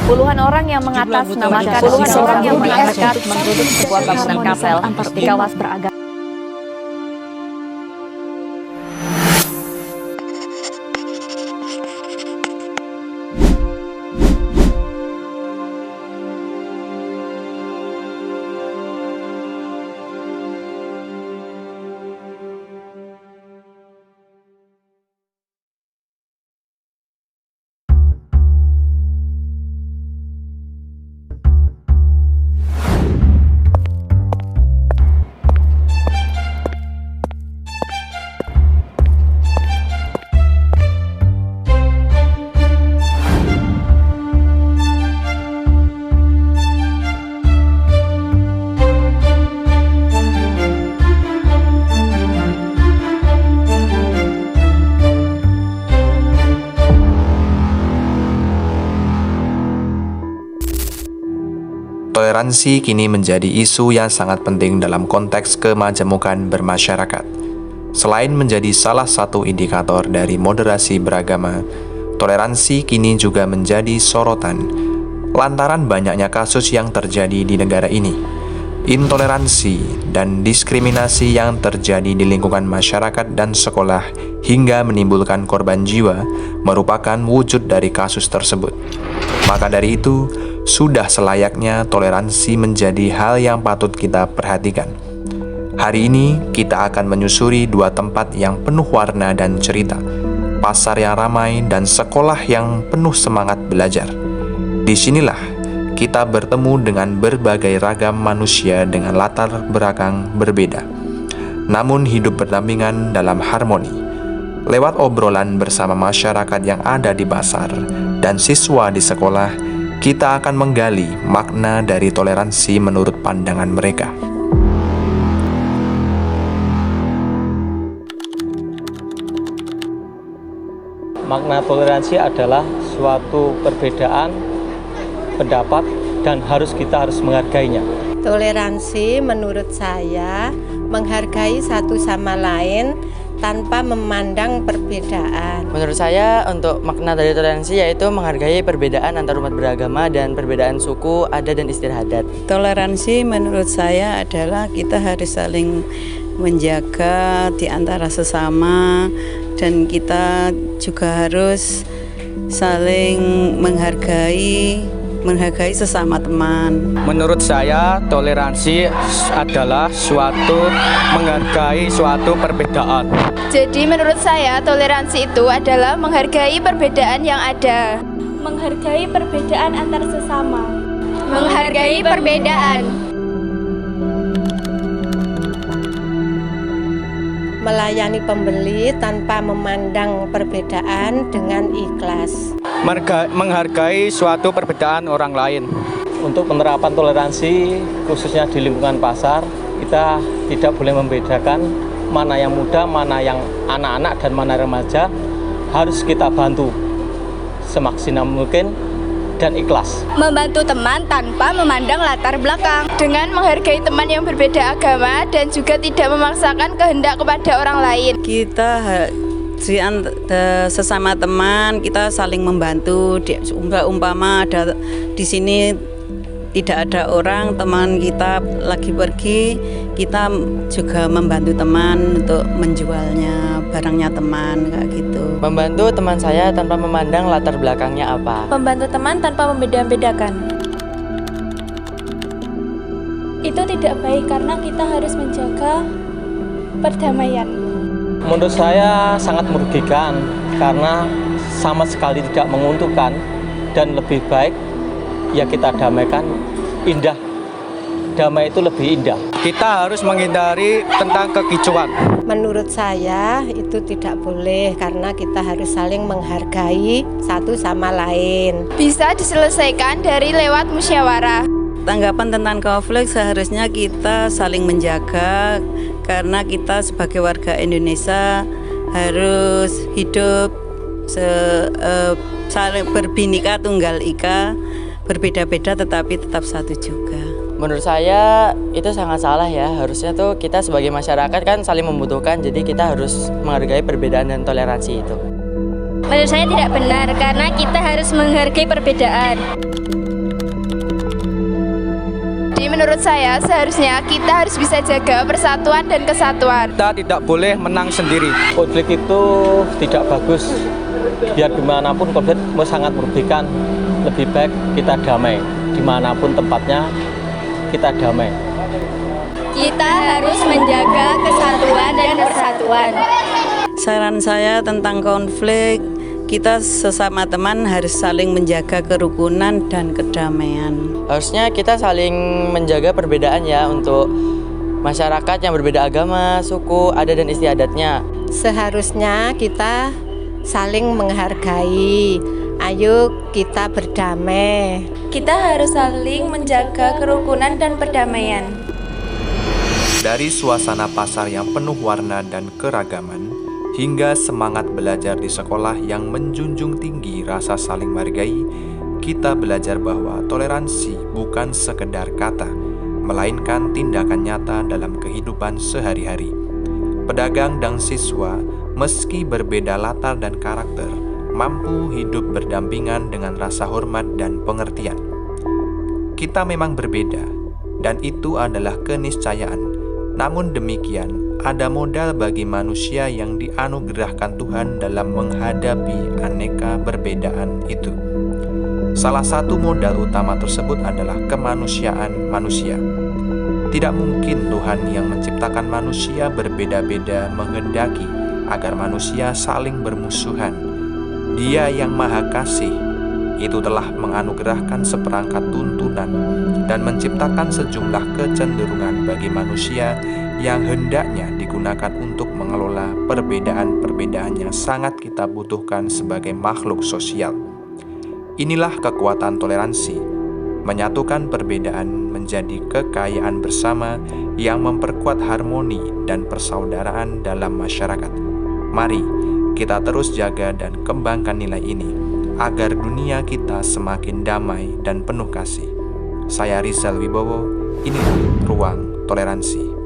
Puluhan orang yang mengatasnamakan menggunakan sebuah bangunan kapel di kawasan beragama. Toleransi kini menjadi isu yang sangat penting dalam konteks kemajemukan bermasyarakat. Selain menjadi salah satu indikator dari moderasi beragama, toleransi kini juga menjadi sorotan lantaran banyaknya kasus yang terjadi di negara ini. Intoleransi dan diskriminasi yang terjadi di lingkungan masyarakat dan sekolah hingga menimbulkan korban jiwa merupakan wujud dari kasus tersebut. Maka dari itu, sudah selayaknya toleransi menjadi hal yang patut kita perhatikan. Hari ini kita akan menyusuri dua tempat yang penuh warna dan cerita, pasar yang ramai dan sekolah yang penuh semangat belajar. Disinilah kita bertemu dengan berbagai ragam manusia dengan latar belakang berbeda, namun hidup berdampingan dalam harmoni. Lewat obrolan bersama masyarakat yang ada di pasar dan siswa di sekolah, kita akan menggali makna dari toleransi menurut pandangan mereka. Makna toleransi adalah suatu perbedaan pendapat dan kita harus menghargainya. Toleransi menurut saya menghargai satu sama lain tanpa memandang perbedaan. Menurut saya, untuk makna dari toleransi yaitu menghargai perbedaan antar umat beragama dan perbedaan suku, adat, dan istiadat. Toleransi menurut saya adalah kita harus saling menjaga di antara sesama, dan kita juga harus saling menghargai sesama teman. Menurut saya, toleransi adalah menghargai suatu perbedaan. Jadi menurut saya, toleransi itu adalah menghargai perbedaan yang ada. Menghargai perbedaan antar sesama. Menghargai perbedaan. Melayani pembeli tanpa memandang perbedaan dengan ikhlas. Menghargai suatu perbedaan orang lain. Untuk penerapan toleransi, khususnya di lingkungan pasar, kita tidak boleh membedakan mana yang muda, mana yang anak-anak, dan mana remaja. Harus kita bantu semaksimal mungkin dan ikhlas. Membantu teman tanpa memandang latar belakang. Dengan menghargai teman yang berbeda agama dan juga tidak memaksakan kehendak kepada orang lain. Kita sesama teman, kita saling membantu. Umpama ada di sini tidak ada orang, teman kita lagi pergi, kita juga membantu teman untuk menjualnya, barangnya teman, kayak gitu. Membantu teman saya tanpa memandang latar belakangnya apa. Membantu teman tanpa membeda-bedakan. Itu tidak baik karena kita harus menjaga perdamaian. Menurut saya sangat merugikan karena sama sekali tidak menguntungkan, dan lebih baik ya kita damaikan. Indah, damai itu lebih indah. Kita harus menghindari tentang kekicauan. Menurut saya itu tidak boleh karena kita harus saling menghargai satu sama lain. Bisa diselesaikan dari lewat musyawarah. Tanggapan tentang konflik seharusnya kita saling menjaga, karena kita sebagai warga Indonesia harus hidup saling berbhinneka tunggal ika, berbeda-beda tetapi tetap satu juga. Menurut saya itu sangat salah ya. Harusnya tuh kita sebagai masyarakat kan saling membutuhkan, jadi kita harus menghargai perbedaan dan toleransi itu. Menurut saya tidak benar karena kita harus menghargai perbedaan. menurut saya seharusnya kita harus bisa jaga persatuan dan kesatuan. Kita tidak boleh menang sendiri. Konflik itu tidak bagus. Biar dimanapun konflik sangat merugikan. Lebih baik kita damai. Dimanapun tempatnya kita damai. Kita harus menjaga kesatuan dan persatuan. Saran saya tentang konflik, kita sesama teman harus saling menjaga kerukunan dan kedamaian. Harusnya kita saling menjaga perbedaan ya untuk masyarakat yang berbeda agama, suku, adat dan istiadatnya. Seharusnya kita saling menghargai. Ayo kita berdamai. Kita harus saling menjaga kerukunan dan perdamaian. Dari suasana pasar yang penuh warna dan keragaman, hingga semangat belajar di sekolah yang menjunjung tinggi rasa saling menghargai, kita belajar bahwa toleransi bukan sekedar kata, melainkan tindakan nyata dalam kehidupan sehari-hari. Pedagang dan siswa, meski berbeda latar dan karakter, mampu hidup berdampingan dengan rasa hormat dan pengertian. Kita memang berbeda, dan itu adalah keniscayaan. Namun demikian, ada modal bagi manusia yang dianugerahkan Tuhan dalam menghadapi aneka perbedaan itu. Salah satu modal utama tersebut adalah kemanusiaan manusia. Tidak mungkin Tuhan yang menciptakan manusia berbeda-beda menghendaki agar manusia saling bermusuhan. Dia yang Maha Kasih itu telah menganugerahkan seperangkat tuntunan dan menciptakan sejumlah kecenderungan bagi manusia yang hendaknya digunakan untuk mengelola perbedaan-perbedaan yang sangat kita butuhkan sebagai makhluk sosial. Inilah kekuatan toleransi, menyatukan perbedaan menjadi kekayaan bersama yang memperkuat harmoni dan persaudaraan dalam masyarakat. Mari kita terus jaga dan kembangkan nilai ini, agar dunia kita semakin damai dan penuh kasih. Saya Rizal Wibowo, ini Ruang Toleransi.